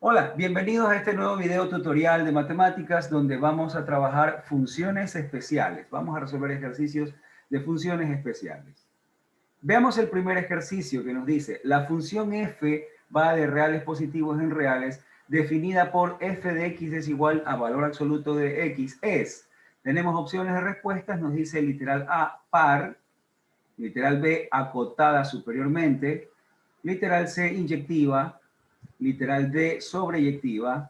Hola, bienvenidos a este nuevo video tutorial de matemáticas donde vamos a trabajar funciones especiales. Vamos a resolver ejercicios de funciones especiales. Veamos el primer ejercicio que nos dice, la función f va de reales positivos en reales, definida por f de x es igual a valor absoluto de x es. Tenemos opciones de respuestas, nos dice literal A, par, literal B, acotada superiormente, literal C, inyectiva, literal D, sobreyectiva,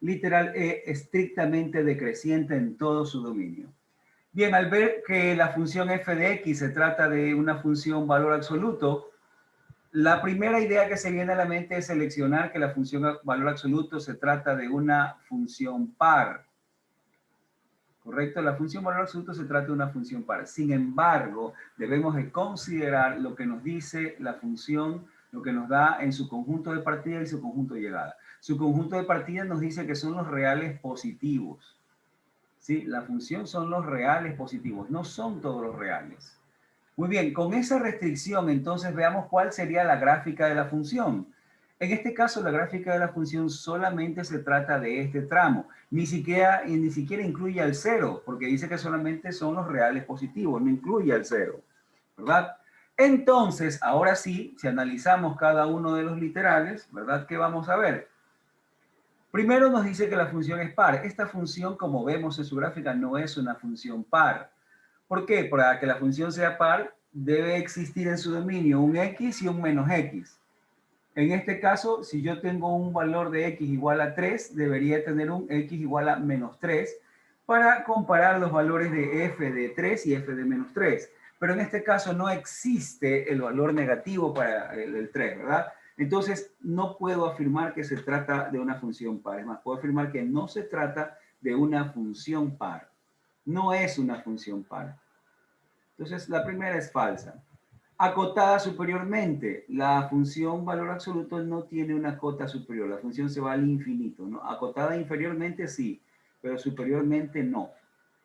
literal E, estrictamente decreciente en todo su dominio. Bien, al ver que la función f de x se trata de una función valor absoluto, la primera idea que se viene a la mente es seleccionar que la función valor absoluto se trata de una función par. ¿Correcto? La función valor absoluto se trata de una función par. Sin embargo, debemos de considerar lo que nos dice la función, lo que nos da en su conjunto de partida y su conjunto de llegada. Su conjunto de partida nos dice que son los reales positivos. ¿Sí? La función son los reales positivos, no son todos los reales. Muy bien, con esa restricción, entonces veamos cuál sería la gráfica de la función. En este caso, la gráfica de la función solamente se trata de este tramo. Ni siquiera incluye al cero, porque dice que solamente son los reales positivos, no incluye al cero, ¿verdad? Entonces, ahora sí, si analizamos cada uno de los literales, ¿verdad? ¿Qué vamos a ver? Primero nos dice que la función es par. Esta función, como vemos en su gráfica, no es una función par. ¿Por qué? Para que la función sea par, debe existir en su dominio un x y un menos x. En este caso, si yo tengo un valor de x igual a 3, debería tener un x igual a menos 3 para comparar los valores de f de 3 y f de menos 3. Pero en este caso no existe el valor negativo para el 3, ¿verdad? Entonces, no puedo afirmar que se trata de una función par. Es más, puedo afirmar que no se trata de una función par. No es una función par. Entonces, la primera es falsa. Acotada superiormente. La función valor absoluto no tiene una cota superior. La función se va al infinito, ¿no? Acotada inferiormente sí, pero superiormente no.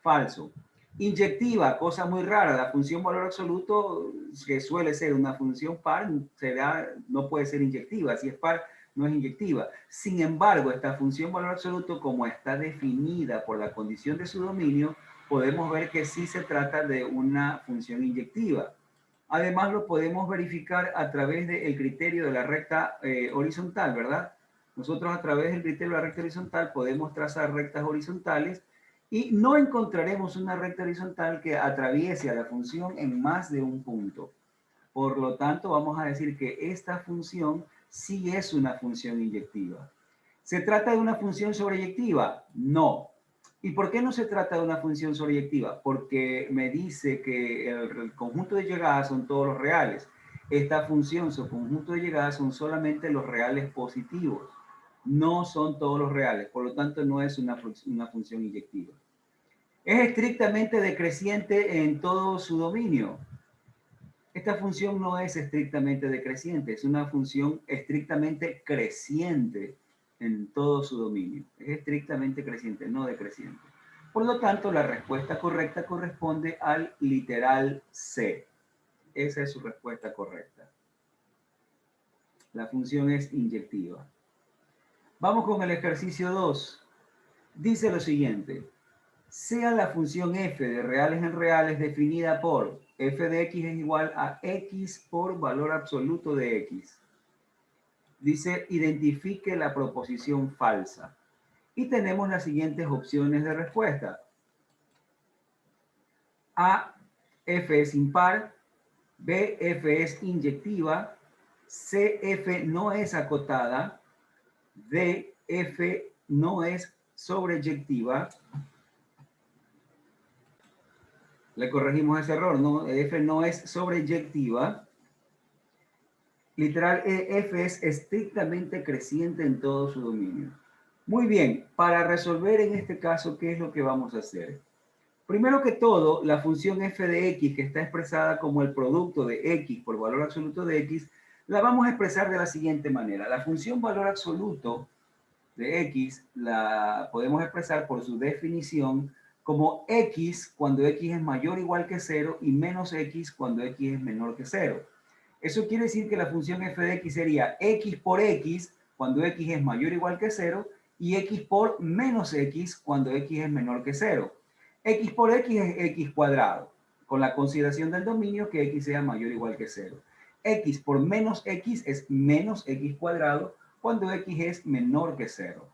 Falso. Inyectiva, cosa muy rara. La función valor absoluto, que suele ser una función par, no puede ser inyectiva. Si es par, no es inyectiva. Sin embargo, esta función valor absoluto, como está definida por la condición de su dominio, podemos ver que sí se trata de una función inyectiva. Además, lo podemos verificar a través del criterio de la recta horizontal, ¿verdad? Nosotros a través del criterio de la recta horizontal podemos trazar rectas horizontales y no encontraremos una recta horizontal que atraviese a la función en más de un punto. Por lo tanto, vamos a decir que esta función sí es una función inyectiva. ¿Se trata de una función sobreyectiva? No. ¿Y por qué no se trata de una función sobreyectiva? Porque me dice que el conjunto de llegadas son todos los reales. Esta función, su conjunto de llegadas son solamente los reales positivos. No son todos los reales. Por lo tanto, no es una función inyectiva. Es estrictamente decreciente en todo su dominio. Esta función no es estrictamente decreciente, es una función estrictamente creciente en todo su dominio. Es estrictamente creciente, no decreciente. Por lo tanto, la respuesta correcta corresponde al literal C. Esa es su respuesta correcta. La función es inyectiva. Vamos con el ejercicio 2. Dice lo siguiente. Sea la función f de reales en reales definida por f de x es igual a x por valor absoluto de x. Dice, identifique la proposición falsa. Y tenemos las siguientes opciones de respuesta. A, f es impar. B, f es inyectiva. C, f no es acotada. D, f no es sobreyectiva. Le corregimos ese error, ¿no? F no es sobreyectiva. Literal, F es estrictamente creciente en todo su dominio. Muy bien, para resolver en este caso, ¿qué es lo que vamos a hacer? Primero que todo, la función f de x, que está expresada como el producto de x por valor absoluto de x, la vamos a expresar de la siguiente manera. La función valor absoluto de x la podemos expresar por su definición como x cuando x es mayor o igual que 0 y menos x cuando x es menor que 0. Eso quiere decir que la función f de x sería x por x cuando x es mayor o igual que 0, y x por menos x cuando x es menor que 0. X por x es x cuadrado, con la consideración del dominio que x sea mayor o igual que 0. X por menos x es menos x cuadrado cuando x es menor que 0.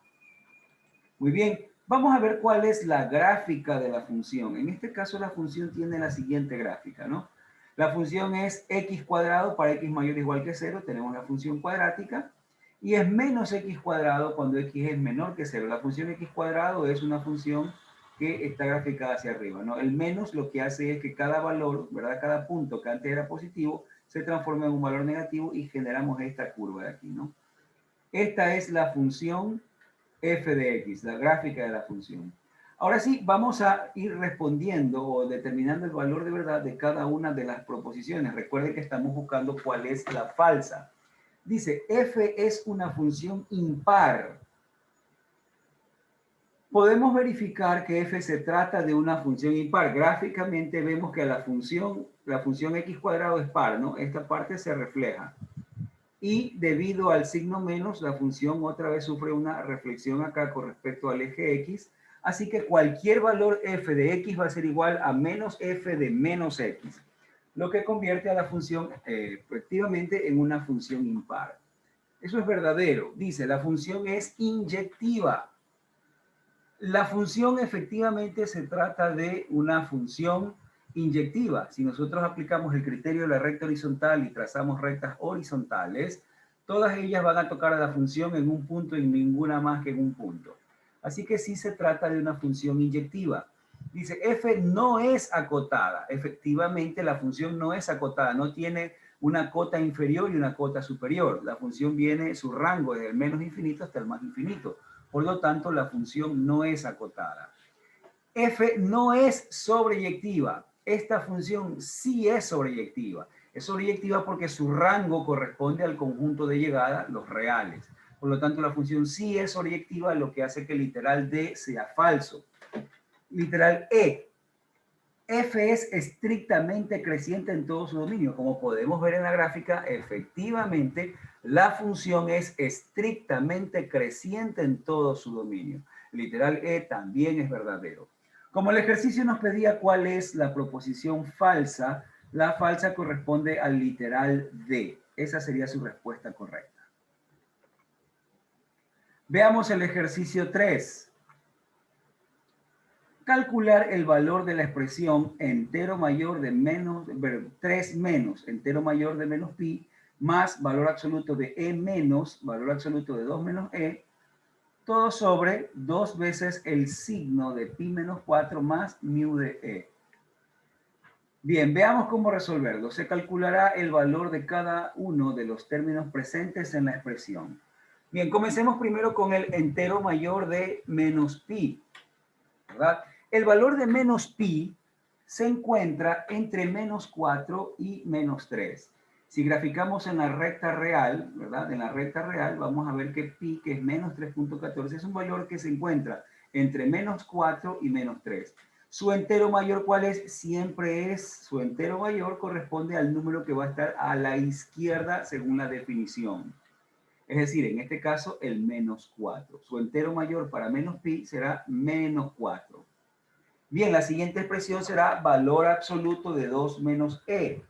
Muy bien, vamos a ver cuál es la gráfica de la función. En este caso la función tiene la siguiente gráfica, ¿no? La función es x cuadrado para x mayor o igual que 0, tenemos la función cuadrática, y es menos x cuadrado cuando x es menor que 0. La función x cuadrado es una función que está graficada hacia arriba, ¿no? El menos lo que hace es que cada valor, ¿verdad? Cada punto que antes era positivo se transforma en un valor negativo y generamos esta curva de aquí, ¿no? Esta es la función f de x, la gráfica de la función. Ahora sí, vamos a ir respondiendo o determinando el valor de verdad de cada una de las proposiciones. Recuerden que estamos buscando cuál es la falsa. Dice, f es una función impar. Podemos verificar que f se trata de una función impar. Gráficamente vemos que la función x cuadrado es par, ¿no? Esta parte se refleja. Y debido al signo menos, la función otra vez sufre una reflexión acá con respecto al eje x. Así que cualquier valor f de x va a ser igual a menos f de menos x, lo que convierte a la función efectivamente en una función impar. Eso es verdadero. Dice, la función es inyectiva. La función efectivamente se trata de una función inyectiva. Si nosotros aplicamos el criterio de la recta horizontal y trazamos rectas horizontales, todas ellas van a tocar a la función en un punto y ninguna más que en un punto. Así que sí se trata de una función inyectiva. Dice, f no es acotada. Efectivamente, la función no es acotada, no tiene una cota inferior y una cota superior. La función viene, su rango desde el menos infinito hasta el más infinito. Por lo tanto, la función no es acotada. F no es sobreyectiva. Esta función sí es sobreyectiva. Es sobreyectiva porque su rango corresponde al conjunto de llegada, los reales. Por lo tanto, la función sí es sobreyectiva, lo que hace que el literal D sea falso. Literal E. F es estrictamente creciente en todo su dominio. Como podemos ver en la gráfica, efectivamente, la función es estrictamente creciente en todo su dominio. Literal E también es verdadero. Como el ejercicio nos pedía cuál es la proposición falsa, la falsa corresponde al literal D. Esa sería su respuesta correcta. Veamos el ejercicio 3. Calcular el valor de la expresión entero mayor de menos 3 menos entero mayor de menos pi más valor absoluto de e menos valor absoluto de 2 menos e, todo sobre 2 veces el signo de pi menos 4 más mu de e. Bien, veamos cómo resolverlo. Se calculará el valor de cada uno de los términos presentes en la expresión. Bien, comencemos primero con el entero mayor de menos pi, ¿verdad? El valor de menos pi se encuentra entre menos 4 y menos 3. Si graficamos en la recta real, ¿verdad? En la recta real vamos a ver que pi, que es menos 3.14, es un valor que se encuentra entre menos 4 y menos 3. Su entero mayor, ¿cuál es? Siempre es, su entero mayor corresponde al número que va a estar a la izquierda según la definición. Es decir, en este caso, el menos 4. Su entero mayor para menos pi será menos 4. Bien, la siguiente expresión será valor absoluto de 2 menos e.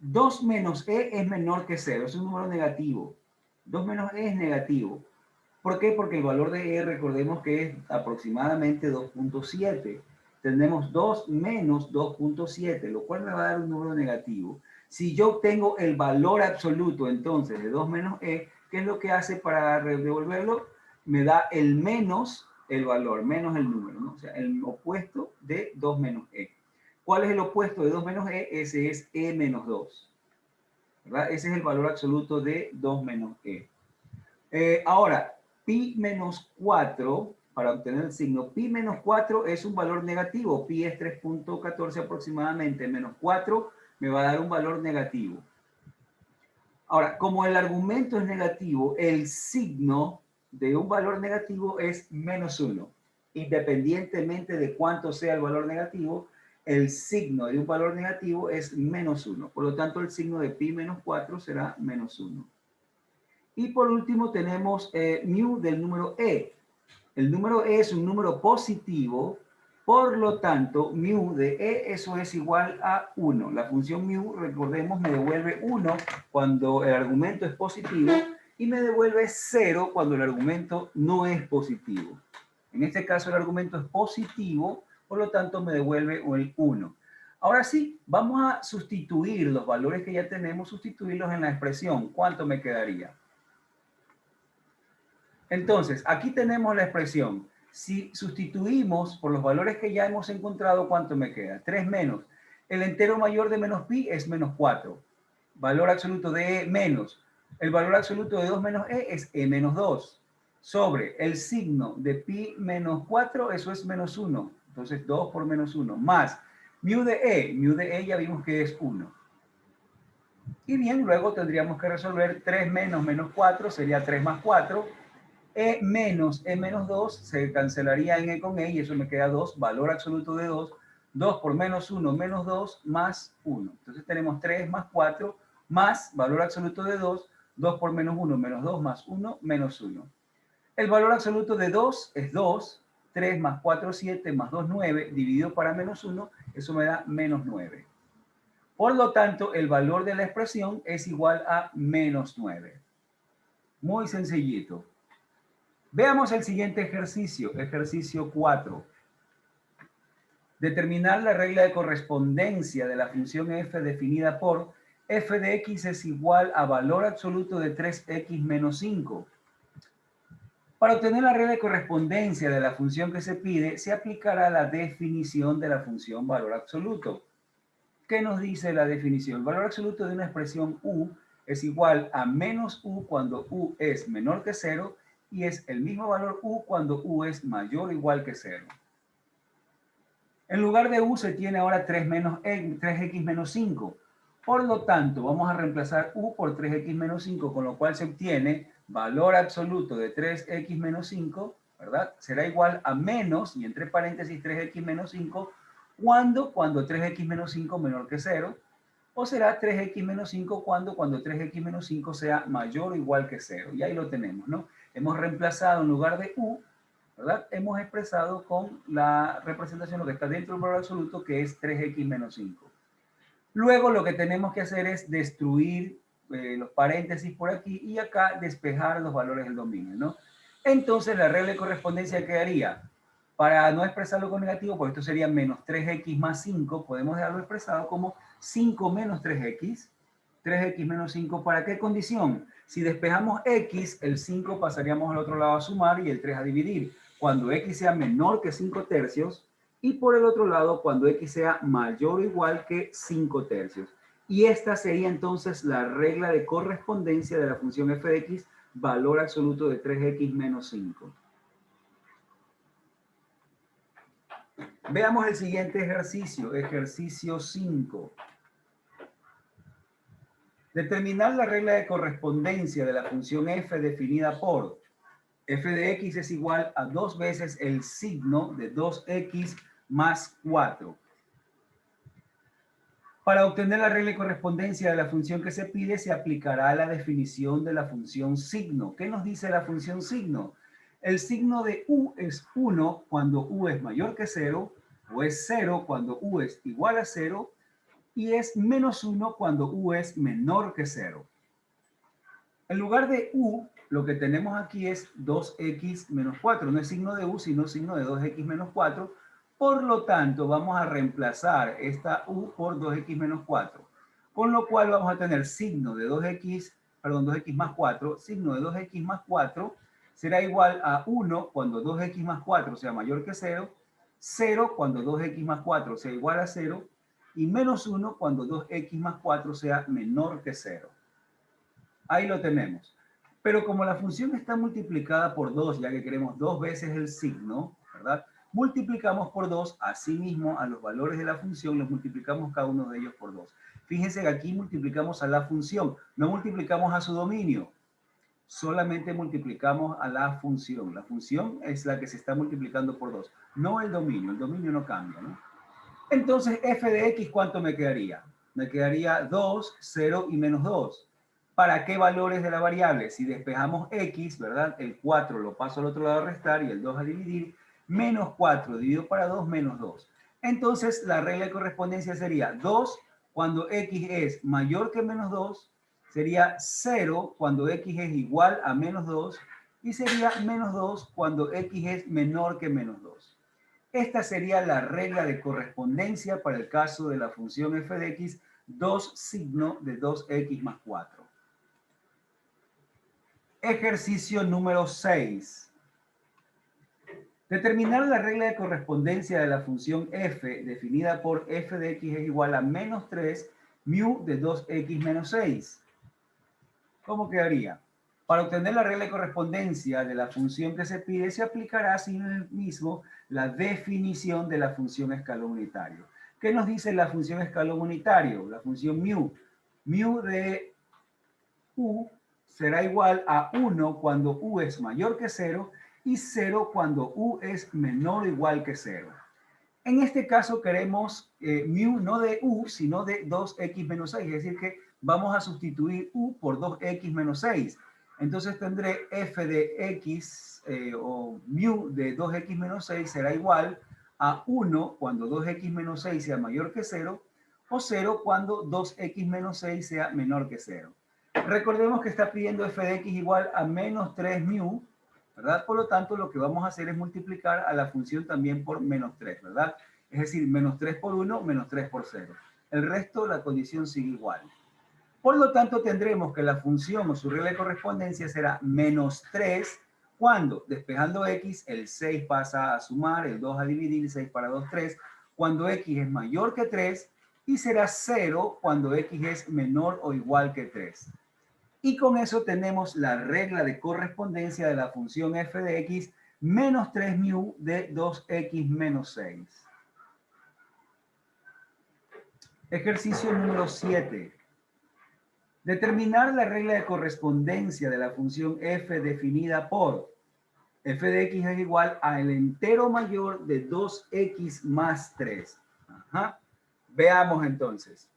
2 menos e es menor que 0, es un número negativo. 2 menos e es negativo. ¿Por qué? Porque el valor de e, recordemos que es aproximadamente 2.7. Tendremos 2 menos 2.7, lo cual me va a dar un número negativo. Si yo obtengo el valor absoluto, entonces, de 2 menos e, ¿qué es lo que hace para devolverlo? Me da el menos el valor, menos el número, ¿no? O sea, el opuesto de 2 menos e. ¿Cuál es el opuesto de 2 menos e? Ese es e menos 2, ¿verdad? Ese es el valor absoluto de 2 menos e. Ahora, pi menos 4, para obtener el signo, pi menos 4 es un valor negativo. Pi es 3.14 aproximadamente, menos 4 me va a dar un valor negativo. Ahora, como el argumento es negativo, el signo de un valor negativo es menos 1. Independientemente de cuánto sea el valor negativo, el signo de un valor negativo es menos 1. Por lo tanto, el signo de pi menos 4 será menos 1. Y por último tenemos mu del número e. El número e es un número positivo, por lo tanto, mu de e, eso es igual a 1. La función mu, recordemos, me devuelve 1 cuando el argumento es positivo y me devuelve 0 cuando el argumento no es positivo. En este caso el argumento es positivo, por lo tanto me devuelve el 1. Ahora sí, vamos a sustituir los valores que ya tenemos, sustituirlos en la expresión. ¿Cuánto me quedaría? Entonces, aquí tenemos la expresión. Si sustituimos por los valores que ya hemos encontrado, ¿cuánto me queda? 3 menos. El entero mayor de menos pi es menos 4. Valor absoluto de e menos. El valor absoluto de 2 menos e es e menos 2. Sobre el signo de pi menos 4, eso es menos 1. Entonces, 2 por menos 1. Más mu de e ya vimos que es 1. Y bien, luego tendríamos que resolver 3 menos menos 4, sería 3 más 4. E menos 2 se cancelaría en e con e y eso me queda 2, valor absoluto de 2. 2 por menos 1, menos 2, más 1. Entonces tenemos 3 más 4, más valor absoluto de 2. 2 por menos 1, menos 2, más 1, menos 1. El valor absoluto de 2 es 2. 3 más 4, 7, más 2, 9, dividido para menos 1, eso me da menos 9. Por lo tanto, el valor de la expresión es igual a menos 9. Muy sencillito. Veamos el siguiente ejercicio, ejercicio 4. Determinar la regla de correspondencia de la función f definida por f de x es igual a valor absoluto de 3x menos 5. Para obtener la regla de correspondencia de la función que se pide, se aplicará la definición de la función valor absoluto. ¿Qué nos dice la definición? El valor absoluto de una expresión u es igual a menos u cuando u es menor que 0 y es el mismo valor u cuando u es mayor o igual que 0. En lugar de u se tiene ahora 3x menos 5. Por lo tanto, vamos a reemplazar u por 3x menos 5, con lo cual se obtiene valor absoluto de 3x menos 5, ¿verdad? Será igual a menos, y entre paréntesis 3x menos 5, cuando 3x menos 5 menor que 0, o será 3x menos 5 cuando 3x menos 5 sea mayor o igual que 0. Y ahí lo tenemos, ¿no? Hemos reemplazado en lugar de u, ¿verdad? Hemos expresado con la representación lo que está dentro del valor absoluto, que es 3x menos 5. Luego lo que tenemos que hacer es destruir los paréntesis por aquí y acá despejar los valores del dominio, ¿no? Entonces la regla de correspondencia quedaría, para no expresarlo con negativo, pues esto sería menos 3x más 5, podemos dejarlo expresado como 5 menos 3x, 3x menos 5, ¿para qué condición? Si despejamos x, el 5 pasaríamos al otro lado a sumar y el 3 a dividir. Cuando x sea menor que 5 tercios, y por el otro lado cuando x sea mayor o igual que 5 tercios. Y esta sería entonces la regla de correspondencia de la función f de x, valor absoluto de 3x menos 5. Veamos el siguiente ejercicio, ejercicio 5. Determinar la regla de correspondencia de la función f definida por f de x es igual a 2 veces el signo de 2x más 4. Para obtener la regla de correspondencia de la función que se pide, se aplicará la definición de la función signo. ¿Qué nos dice la función signo? El signo de u es 1 cuando u es mayor que 0, o es 0 cuando u es igual a 0, y es menos 1 cuando u es menor que 0. En lugar de u, lo que tenemos aquí es 2x menos 4. No es signo de u, sino signo de 2x menos 4. Por lo tanto, vamos a reemplazar esta u por 2x menos 4. Con lo cual vamos a tener signo de 2x más 4. Signo de 2x más 4 será igual a 1 cuando 2x más 4 sea mayor que 0. 0 cuando 2x más 4 sea igual a 0. Y menos 1 cuando 2x más 4 sea menor que 0. Ahí lo tenemos. Pero como la función está multiplicada por 2, ya que queremos 2 veces el signo, ¿verdad? Multiplicamos por 2, asimismo a los valores de la función, los multiplicamos cada uno de ellos por 2. Fíjense que aquí multiplicamos a la función, no multiplicamos a su dominio, solamente multiplicamos a la función. La función es la que se está multiplicando por 2, no el dominio no cambia, ¿no? Entonces, f de x, ¿cuánto me quedaría? Me quedaría 2, 0 y menos 2. ¿Para qué valores de la variable? Si despejamos x, ¿verdad? El 4 lo paso al otro lado a restar y el 2 a dividir. Menos 4 dividido para 2, menos 2. Entonces, la regla de correspondencia sería 2 cuando x es mayor que menos 2, sería 0 cuando x es igual a menos 2 y sería menos 2 cuando x es menor que menos 2. Esta sería la regla de correspondencia para el caso de la función f de x, 2 signo de 2x más 4. Ejercicio número 6. Determinar la regla de correspondencia de la función f definida por f de x es igual a menos 3 mu de 2x menos 6. ¿Cómo quedaría? Para obtener la regla de correspondencia de la función que se pide, se aplicará así mismo la definición de la función escalón unitario. ¿Qué nos dice la función escalón unitario? La función mu. Mu de u será igual a 1 cuando u es mayor que 0 y 0 cuando u es menor o igual que 0. En este caso queremos mu no de u, sino de 2x menos 6, es decir que vamos a sustituir u por 2x menos 6. Entonces tendré f de x o mu de 2x menos 6 será igual a 1 cuando 2x menos 6 sea mayor que 0 o 0 cuando 2x menos 6 sea menor que 0. Recordemos que está pidiendo f de x igual a menos 3 mu, ¿verdad? Por lo tanto, lo que vamos a hacer es multiplicar a la función también por menos 3, ¿verdad? Es decir, menos 3 por 1, menos 3 por 0. El resto, la condición sigue igual. Por lo tanto, tendremos que la función o su regla de correspondencia será menos 3 cuando, despejando x, el 6 pasa a sumar, el 2 a dividir, 6 para 2, 3, cuando x es mayor que 3, y será 0 cuando x es menor o igual que 3. Y con eso tenemos la regla de correspondencia de la función f de x menos 3 mu de 2x menos 6. Ejercicio número 7. Determinar la regla de correspondencia de la función f definida por f de x es igual al entero mayor de 2x más 3. Ajá. Veamos entonces.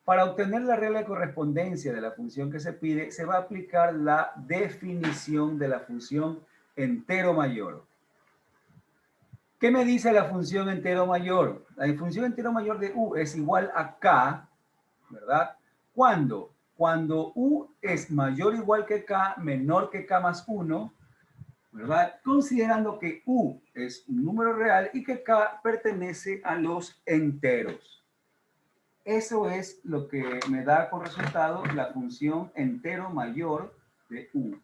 Para obtener la regla de correspondencia de la función que se pide, se va a aplicar la definición de la función entero mayor. ¿Qué me dice la función entero mayor? La función entero mayor de u es igual a k, ¿verdad? ¿Cuándo? Cuando u es mayor o igual que k, menor que k más 1, ¿verdad? Considerando que u es un número real y que k pertenece a los enteros. Eso es lo que me da por resultado la función entero mayor de u.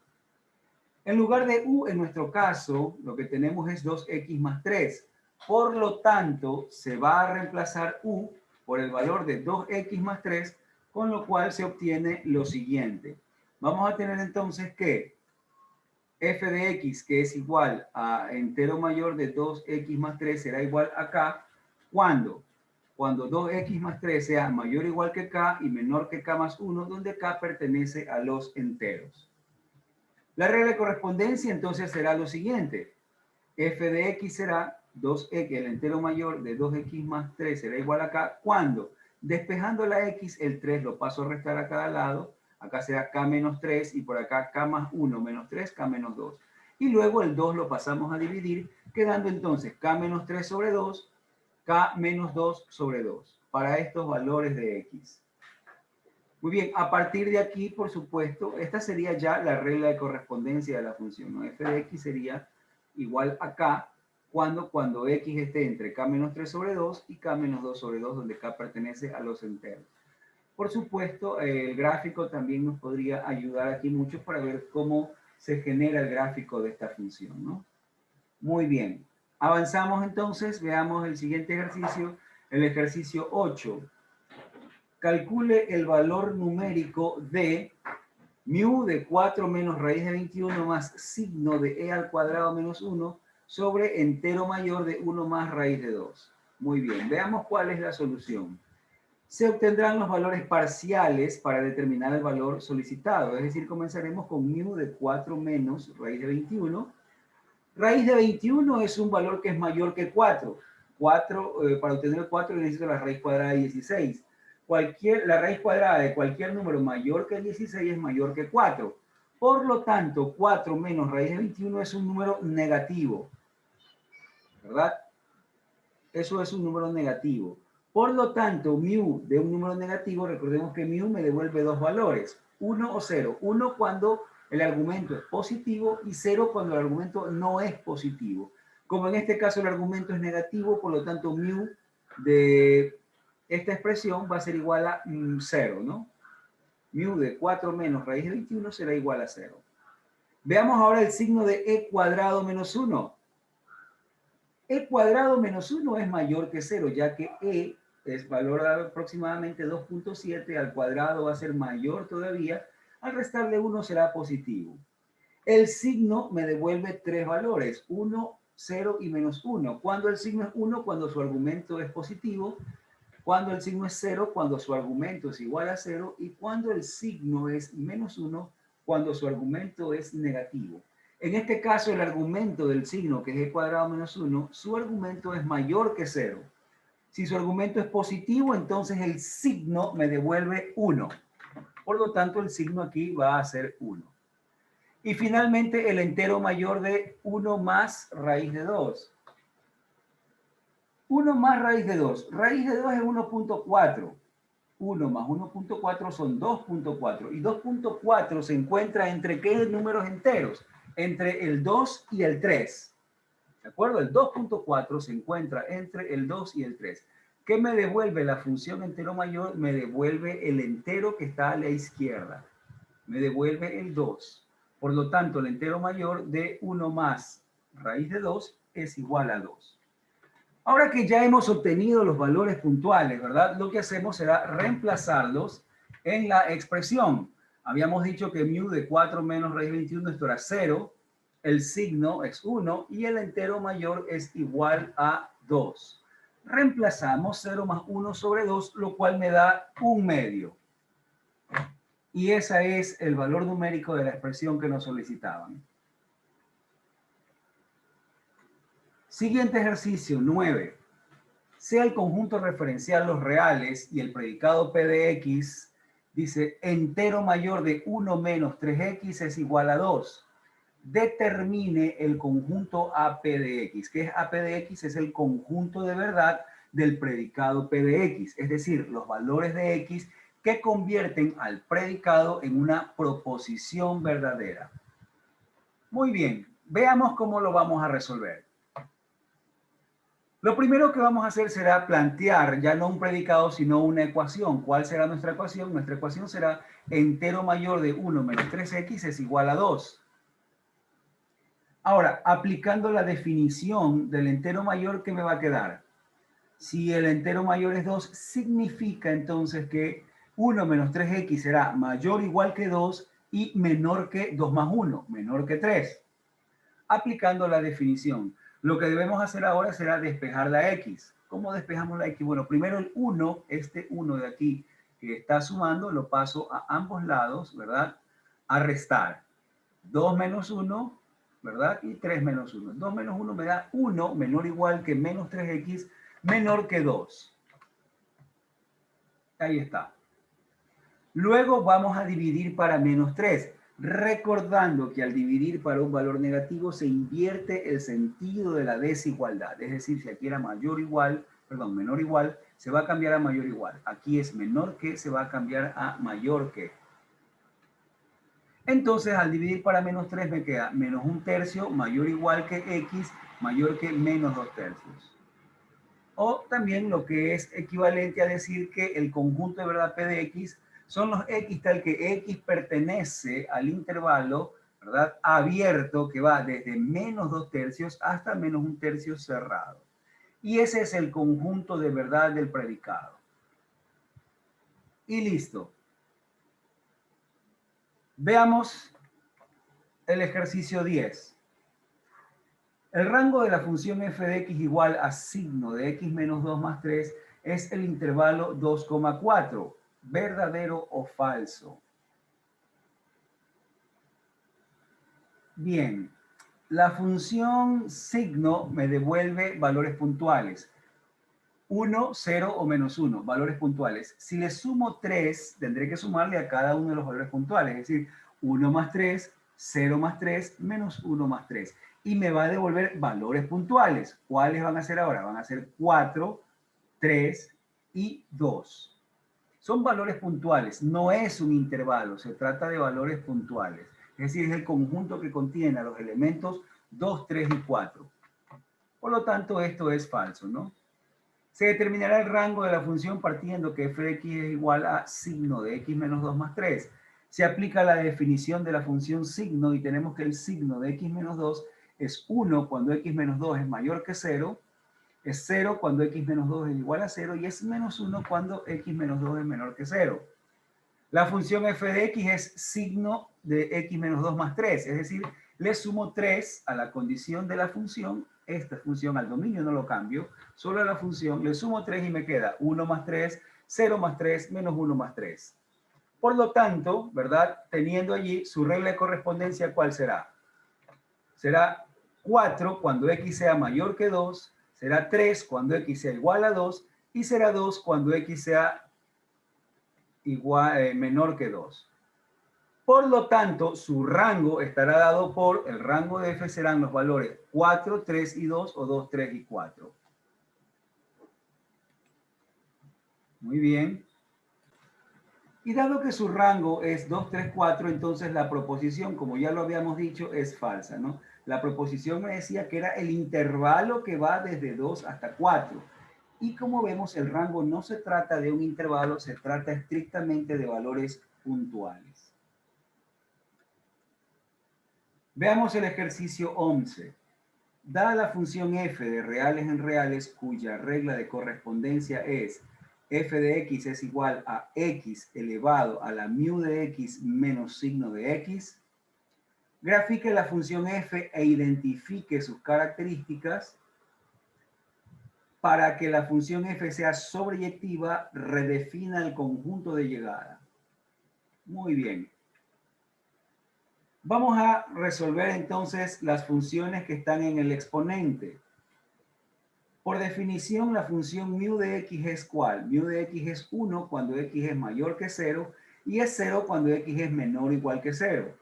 En lugar de u, en nuestro caso, lo que tenemos es 2x más 3. Por lo tanto, se va a reemplazar u por el valor de 2x más 3, con lo cual se obtiene lo siguiente. Vamos a tener entonces que f de x, que es igual a entero mayor de 2x más 3, será igual a k, ¿cuándo? Cuando 2x más 3 sea mayor o igual que k y menor que k más 1, donde k pertenece a los enteros. La regla de correspondencia entonces será lo siguiente. F de x será 2x, el entero mayor de 2x más 3 será igual a k. ¿Cuándo? Despejando la x, el 3 lo paso a restar a cada lado. Acá será k menos 3 y por acá k más 1 menos 3, k menos 2. Y luego el 2 lo pasamos a dividir, quedando entonces k menos 3 sobre 2, k menos 2 sobre 2, para estos valores de x. Muy bien, a partir de aquí, por supuesto, esta sería ya la regla de correspondencia de la función, ¿no? F de x sería igual a k cuando x esté entre k menos 3 sobre 2 y k menos 2 sobre 2, donde k pertenece a los enteros. Por supuesto, el gráfico también nos podría ayudar aquí mucho para ver cómo se genera el gráfico de esta función, ¿no? Muy bien. Avanzamos entonces, veamos el siguiente ejercicio, el ejercicio 8. Calcule el valor numérico de mu de 4 menos raíz de 21 más signo de e al cuadrado menos 1 sobre entero mayor de 1 más raíz de 2. Muy bien, veamos cuál es la solución. Se obtendrán los valores parciales para determinar el valor solicitado. Es decir, comenzaremos con mu de 4 menos raíz de 21. Raíz de 21 es un valor que es mayor que 4. Para obtener el 4 necesito la raíz cuadrada de 16. La raíz cuadrada de cualquier número mayor que 16 es mayor que 4. Por lo tanto, 4 menos raíz de 21 es un número negativo, ¿verdad? Eso es un número negativo. Por lo tanto, mu de un número negativo, recordemos que mu me devuelve dos valores, 1 o 0. 1 cuando el argumento es positivo y 0 cuando el argumento no es positivo. Como en este caso el argumento es negativo, por lo tanto mu de esta expresión va a ser igual a 0, ¿no? Mu de 4 menos raíz de 21 será igual a 0. Veamos ahora el signo de e cuadrado menos 1. E cuadrado menos 1 es mayor que 0, ya que e es valor aproximadamente 2.7, al cuadrado va a ser mayor todavía, al restarle 1 será positivo. El signo me devuelve tres valores, 1, 0 y menos 1. Cuando el signo es 1, cuando su argumento es positivo, cuando el signo es 0, cuando su argumento es igual a 0, y cuando el signo es menos 1, cuando su argumento es negativo. En este caso, el argumento del signo, que es e cuadrado menos 1, su argumento es mayor que 0. Si su argumento es positivo, entonces el signo me devuelve 1. Por lo tanto, el signo aquí va a ser 1. Y finalmente, el entero mayor de 1 más raíz de 2. 1 más raíz de 2. Raíz de 2 es 1.4. 1 más 1.4 son 2.4. Y 2.4 se encuentra entre qué números enteros? Entre el 2 y el 3. ¿De acuerdo? El 2.4 se encuentra entre el 2 y el 3. ¿Qué me devuelve la función entero mayor? Me devuelve el entero que está a la izquierda. Me devuelve el 2. Por lo tanto, el entero mayor de 1 más raíz de 2 es igual a 2. Ahora que ya hemos obtenido los valores puntuales, ¿verdad? Lo que hacemos será reemplazarlos en la expresión. Habíamos dicho que mu de 4 menos raíz de 21, esto era 0, el signo es 1 y el entero mayor es igual a 2. Reemplazamos 0 más 1 sobre 2, lo cual me da 1/2. Y ese es el valor numérico de la expresión que nos solicitaban. Siguiente ejercicio, 9. Sea el conjunto referencial los reales y el predicado P de X, dice, entero mayor de 1 menos 3X es igual a 2. Determine el conjunto AP de X. ¿Qué es AP de X? Es el conjunto de verdad del predicado P de X, es decir, los valores de X que convierten al predicado en una proposición verdadera. Muy bien, veamos cómo lo vamos a resolver. Lo primero que vamos a hacer será plantear ya no un predicado, sino una ecuación. ¿Cuál será nuestra ecuación? Nuestra ecuación será entero mayor de 1 menos 3x es igual a 2. Ahora, aplicando la definición del entero mayor, ¿qué me va a quedar? Si el entero mayor es 2, significa entonces que 1 menos 3x será mayor o igual que 2 y menor que 2 más 1, menor que 3. Aplicando la definición. Lo que debemos hacer ahora será despejar la X. ¿Cómo despejamos la X? Bueno, primero el 1, este 1 de aquí que está sumando, lo paso a ambos lados, ¿verdad? A restar. 2 menos 1, ¿verdad? Y 3 menos 1. 2 menos 1 me da 1 menor o igual que menos 3X menor que 2. Ahí está. Luego vamos a dividir para menos 3. Recordando que al dividir para un valor negativo se invierte el sentido de la desigualdad. Es decir, si aquí era menor o igual, se va a cambiar a mayor o igual. Aquí es menor que, se va a cambiar a mayor que. Entonces, al dividir para menos 3 me queda menos 1/3 mayor o igual que x, mayor que menos 2/3. O también lo que es equivalente a decir que el conjunto de verdad P de X son los X tal que X pertenece al intervalo, ¿verdad? Abierto que va desde menos 2/3 hasta menos 1/3 cerrado. Y ese es el conjunto de verdad del predicado. Y listo. Veamos el ejercicio 10. El rango de la función f de x igual a signo de x menos 2 más 3 es el intervalo 2,4. ¿Verdadero o falso? Bien, la función signo me devuelve valores puntuales. 1, 0 o menos 1, valores puntuales. Si le sumo 3, tendré que sumarle a cada uno de los valores puntuales, es decir, 1 más 3, 0 más 3, menos 1 más 3. Y me va a devolver valores puntuales. ¿Cuáles van a ser ahora? Van a ser 4, 3 y 2. Son valores puntuales, no es un intervalo, se trata de valores puntuales. Es decir, es el conjunto que contiene a los elementos 2, 3 y 4. Por lo tanto, esto es falso, ¿no? Se determinará el rango de la función partiendo que f de x es igual a signo de x menos 2 más 3. Se aplica la definición de la función signo y tenemos que el signo de x menos 2 es 1 cuando x menos 2 es mayor que 0, es 0 cuando x menos 2 es igual a 0 y es menos 1 cuando x menos 2 es menor que 0. La función f de x es signo de x menos 2 más 3, es decir, le sumo 3 a la condición de la función, esta función al dominio no lo cambio, solo a la función le sumo 3 y me queda 1 más 3, 0 más 3, menos 1 más 3. Por lo tanto, ¿verdad? Teniendo allí su regla de correspondencia, ¿cuál será? Será 4 cuando x sea mayor que 2, será 3 cuando x sea igual a 2 y será 2 cuando x sea igual, menor que 2. Por lo tanto, su rango estará dado por, el rango de f serán los valores 4, 3 y 2 o 2, 3 y 4. Muy bien. Y dado que su rango es 2, 3, 4, entonces la proposición, como ya lo habíamos dicho, es falsa, ¿no? La proposición me decía que era el intervalo que va desde 2 hasta 4. Y como vemos, el rango no se trata de un intervalo, se trata estrictamente de valores puntuales. Veamos el ejercicio 11. Dada la función f de reales en reales, cuya regla de correspondencia es f de x es igual a x elevado a la mu de x menos signo de x, grafique la función f e identifique sus características. Para que la función f sea sobreyectiva, redefina el conjunto de llegada. Muy bien. Vamos a resolver entonces las funciones que están en el exponente. Por definición, la función mu de x es ¿cuál? Mu de x es 1 cuando x es mayor que 0 y es 0 cuando x es menor o igual que 0.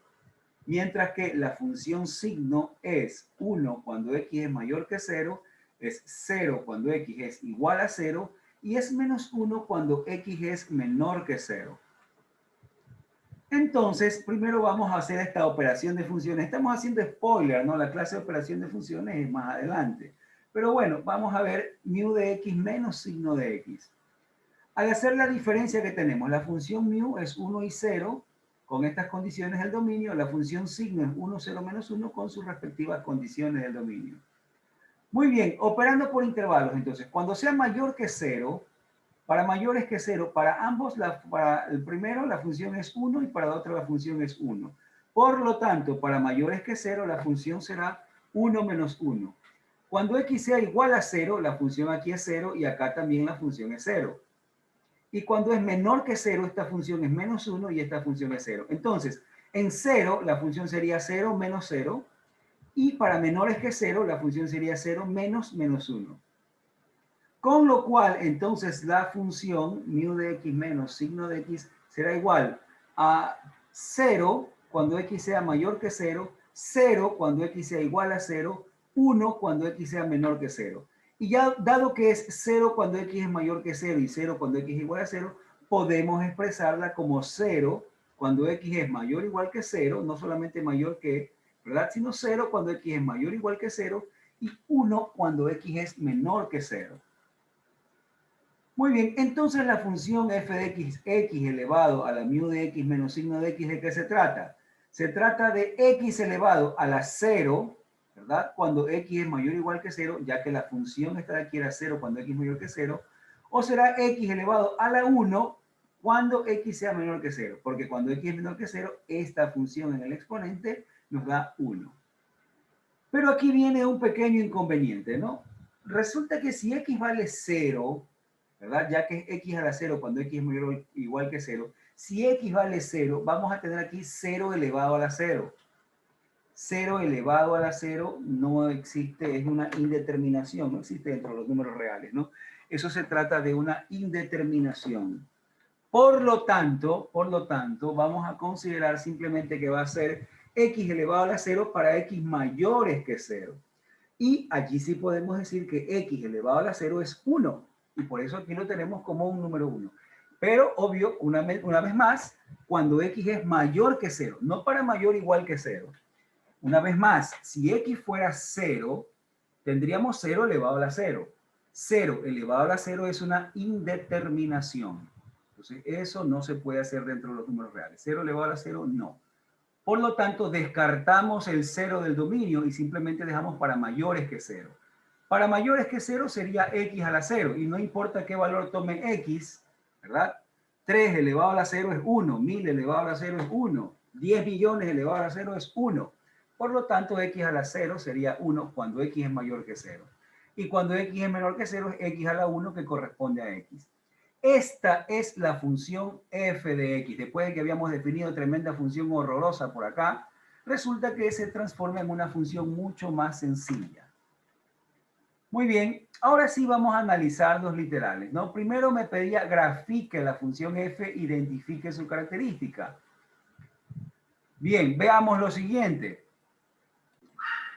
Mientras que la función signo es 1 cuando x es mayor que 0, es 0 cuando x es igual a 0 y es menos 1 cuando x es menor que 0. Entonces, primero vamos a hacer esta operación de funciones. Estamos haciendo spoiler, ¿no? La clase de operación de funciones es más adelante. Pero bueno, vamos a ver mu de x menos signo de x. Al hacer la diferencia que tenemos, la función mu es 1 y 0 con estas condiciones del dominio. La función signo es 1, 0, menos 1 con sus respectivas condiciones del dominio. Muy bien, operando por intervalos. Entonces, cuando sea mayor que 0, para mayores que 0, para ambos, para el primero la función es 1 y para el otro la función es 1. Por lo tanto, para mayores que 0, la función será 1 menos 1. Cuando x sea igual a 0, la función aquí es 0 y acá también la función es 0. Y cuando es menor que 0, esta función es menos 1 y esta función es 0. Entonces, en 0, la función sería 0 menos 0. Y para menores que 0, la función sería 0 menos menos 1. Con lo cual, entonces, la función mu de x menos signo de x será igual a 0 cuando x sea mayor que 0, 0 cuando x sea igual a 0, 1 cuando x sea menor que 0. Y ya dado que es 0 cuando x es mayor que 0 y 0 cuando x es igual a 0, podemos expresarla como 0 cuando x es mayor o igual que 0, no solamente mayor que, ¿verdad? Sino 0 cuando x es mayor o igual que 0 y 1 cuando x es menor que 0. Muy bien, entonces la función f de x, x elevado a la mu de x menos signo de x, ¿de qué se trata? Se trata de x elevado a la 0, ¿verdad? Cuando x es mayor o igual que 0, ya que la función esta de aquí era 0 cuando x es mayor que 0, o será x elevado a la 1 cuando x sea menor que 0, porque cuando x es menor que 0, esta función en el exponente nos da 1. Pero aquí viene un pequeño inconveniente, ¿no? Resulta que si x vale 0, ¿verdad? Ya que es x a la 0 cuando x es mayor o igual que 0. Si x vale 0, vamos a tener aquí 0 elevado a la 0. 0 elevado a la 0 no existe, es una indeterminación, no existe dentro de los números reales, ¿no? Eso se trata de una indeterminación. Por lo tanto, vamos a considerar simplemente que va a ser x elevado a la 0 para x mayores que 0. Y allí sí podemos decir que x elevado a la 0 es 1. Y por eso aquí lo tenemos como un número 1. Pero, obvio, una vez más, cuando x es mayor que 0, no para mayor igual que 0. Una vez más, si x fuera 0, tendríamos 0 elevado a la 0. 0 elevado a la 0 es una indeterminación. Entonces, eso no se puede hacer dentro de los números reales. 0 elevado a la 0, no. Por lo tanto, descartamos el 0 del dominio y simplemente dejamos para mayores que 0. Para mayores que 0 sería x a la 0 y no importa qué valor tome x, ¿verdad? 3 elevado a la 0 es 1, 1000 elevado a la 0 es 1, 10 billones elevado a la 0 es 1. Por lo tanto, x a la 0 sería 1 cuando x es mayor que 0. Y cuando x es menor que 0 es x a la 1 que corresponde a x. Esta es la función f de x. Después de que habíamos definido tremenda función horrorosa por acá, resulta que se transforma en una función mucho más sencilla. Muy bien, ahora sí vamos a analizar los literales, ¿no? Primero me pedía grafique la función f, identifique su característica. Bien, veamos lo siguiente.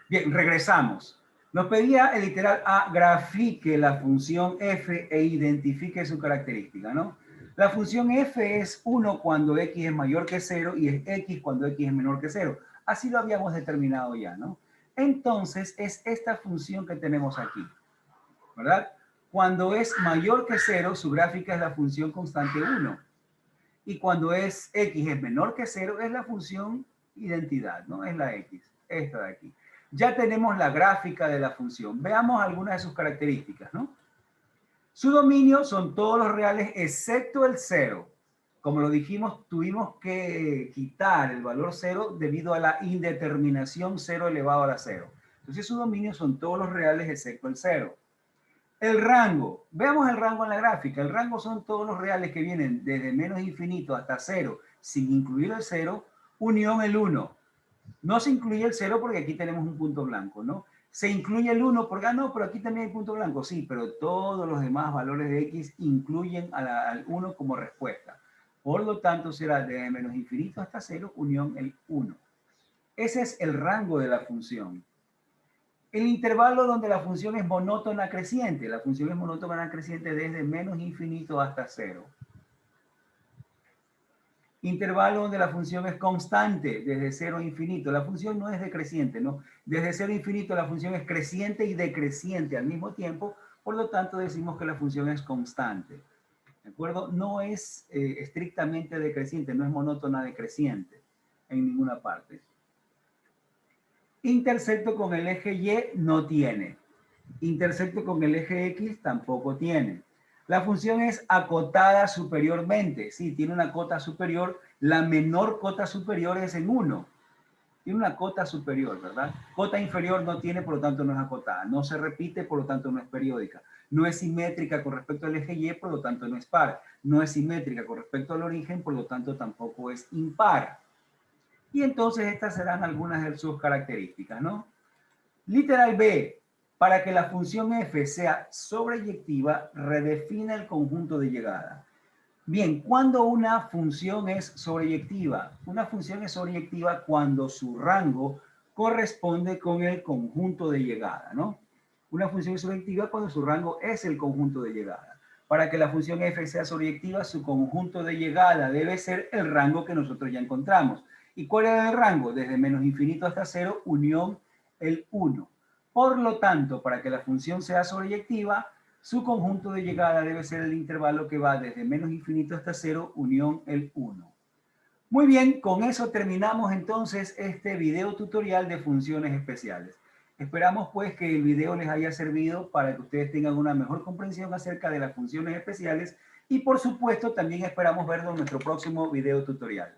Bien, regresamos. Nos pedía el literal A, grafique la función f e identifique su característica, ¿no? La función f es 1 cuando x es mayor que 0 y es x cuando x es menor que 0. Así lo habíamos determinado ya, ¿no? Entonces, es esta función que tenemos aquí, ¿verdad? Cuando es mayor que 0, su gráfica es la función constante 1. Y cuando es x es menor que 0, es la función identidad, ¿no? Es la x, esta de aquí. Ya tenemos la gráfica de la función. Veamos algunas de sus características, ¿no? Su dominio son todos los reales excepto el 0. Como lo dijimos, tuvimos que quitar el valor 0 debido a la indeterminación 0 elevado a la 0. Entonces su dominio son todos los reales excepto el 0. El rango. Veamos el rango en la gráfica. El rango son todos los reales que vienen desde menos infinito hasta 0, sin incluir el 0, unión el 1. No se incluye el 0 porque aquí tenemos un punto blanco, ¿no? Se incluye el 1 porque, no, pero aquí también hay punto blanco. Sí, pero todos los demás valores de x incluyen al 1 como respuesta. Por lo tanto, será desde menos infinito hasta 0, unión el 1. Ese es el rango de la función. El intervalo donde la función es monótona creciente. La función es monótona creciente desde menos infinito hasta 0. Intervalo donde la función es constante, desde 0 a infinito. La función no es decreciente, ¿no? Desde 0 a infinito la función es creciente y decreciente al mismo tiempo, por lo tanto decimos que la función es constante. ¿De acuerdo? No es estrictamente decreciente, no es monótona decreciente en ninguna parte. Intersecto con el eje Y no tiene. Intersecto con el eje X tampoco tiene. La función es acotada superiormente. Sí, tiene una cota superior. La menor cota superior es en 1. Tiene una cota superior, ¿verdad? Cota inferior no tiene, por lo tanto no es acotada. No se repite, por lo tanto no es periódica. No es simétrica con respecto al eje Y, por lo tanto no es par. No es simétrica con respecto al origen, por lo tanto tampoco es impar. Y entonces estas serán algunas de sus características, ¿no? Literal B. Para que la función f sea sobreyectiva, redefine el conjunto de llegada. Bien, ¿cuándo una función es sobreyectiva? Una función es sobreyectiva cuando su rango corresponde con el conjunto de llegada, ¿no? Una función es sobreyectiva cuando su rango es el conjunto de llegada. Para que la función f sea sobreyectiva, su conjunto de llegada debe ser el rango que nosotros ya encontramos. ¿Y cuál es el rango? Desde menos infinito hasta 0, unión el 1. Por lo tanto, para que la función sea sobreyectiva, su conjunto de llegada debe ser el intervalo que va desde menos infinito hasta 0, unión el 1. Muy bien, con eso terminamos entonces este video tutorial de funciones especiales. Esperamos pues que el video les haya servido para que ustedes tengan una mejor comprensión acerca de las funciones especiales y por supuesto también esperamos verlo en nuestro próximo video tutorial.